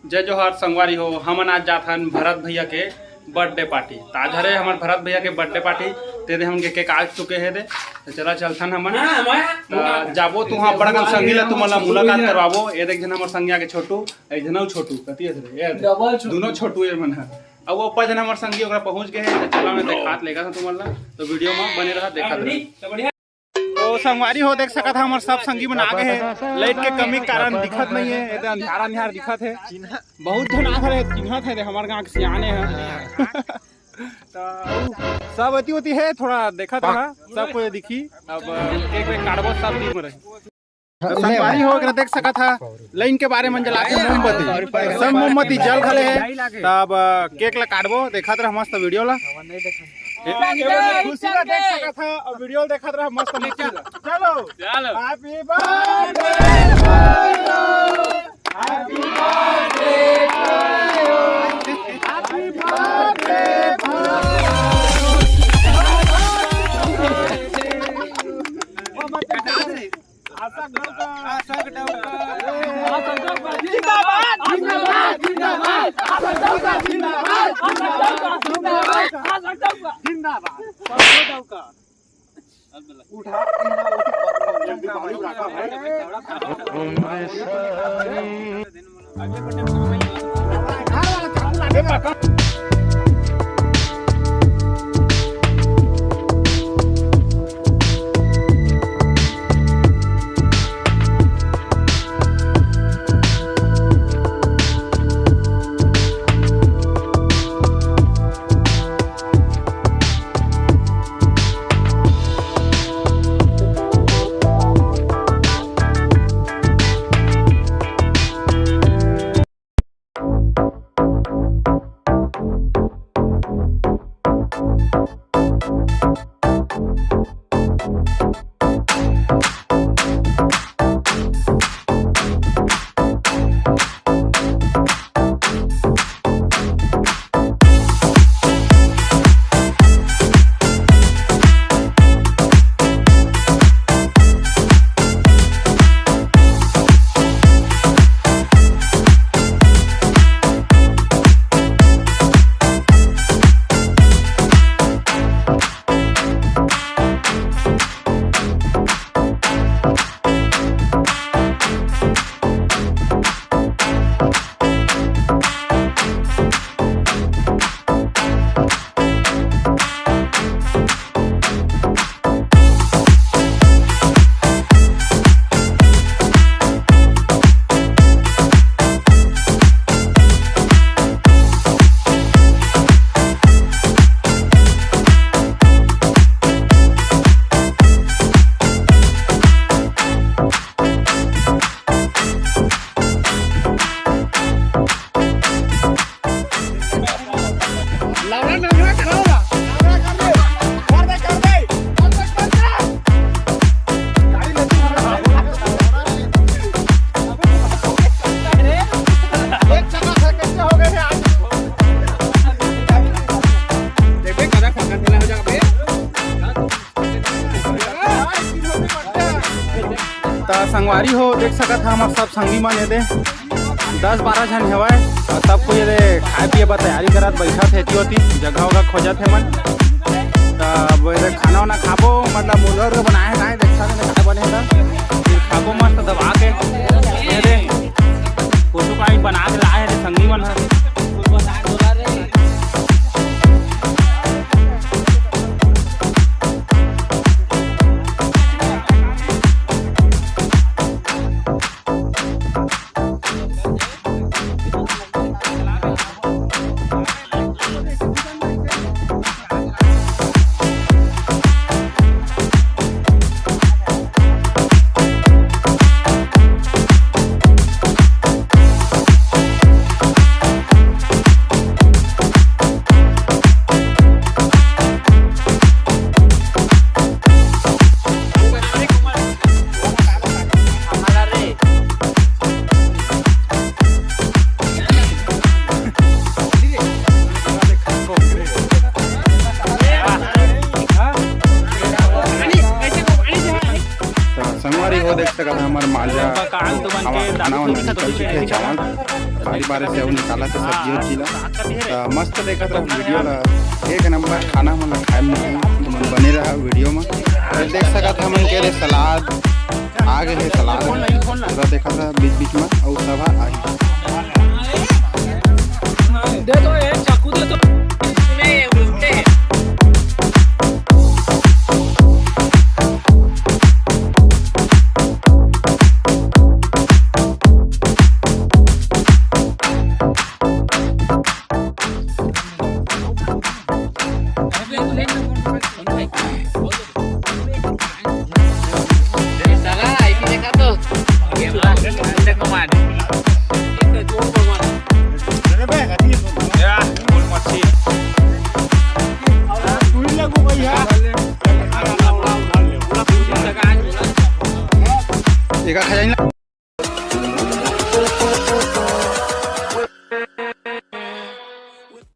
जय जोहार संगवारी हो। हमन आज जाथन भरत भैया के बर्थडे पार्टी। आज हरे हमार भरत भैया के बर्थडे पार्टी तेरे हम के काज चुके हैं दे तो चला चलथन हमन जाबो तुहा बड़कन संगी ला तुमला मुलाकात करवाबो। ए देख जन हमर संगिया के छोटू ए जनौ छोटू कती है रे दोनों छोटू ए मन अब वो ऊपर जन हमर संगी ओकरा पहुंच गए हैं। चला मैं देखात लेगा था तुमला तो वीडियो में बने रहा देखत रह। तो संगवारी हो देख सकत है हमारे सब संगी मन आगे है। लाइट के कमी के कारण दिखत नहीं है, एकदम अंधारा अंधार दिखत है। बहुत जन आखर है चिन्हत है हमारे गांव के सियाने हैं। तो सब अति होती है थोड़ा देखत रहा सब कोई दिखी। अब एक कार्डबोर्ड सब टीम में रहे संगवारी हो देख सकत है। लाइन के बारे में जला के मोमबत्ती सब मोमबत्ती जल खले है। तब केक ला काटबो देखत रह मस्त वीडियो ला खुशी ला देख सकत है और वीडियो देखत रह मस्त चलो happy birthday happy birthday happy birthday संगवारी हो देख सकत है हमारे सब संगी मन दे 10-12 जन हवाए और सब कोई खाए पिए बर तैयारी करत बैठत है होती जगह वगह खोजत है मन। तब खाना वाना खाबो मतलब मुर्गा बनाए है देख सकते बने फिर खाबो मस्त दबा के फोटो का बना के लाए है संगी मन है। सकत हमार मालजा खाना वाना निकल चुके हैं चावल बारी बारी से वो निकाला था सब्जी उब्जी ला मस्त देखा था वीडियो ला एक नंबर खाना मन खाए मन बने रहा वीडियो में देख सकत हमन के सलाद आगे है सलाद पूरा देखा था बीच बीच में और सभा आई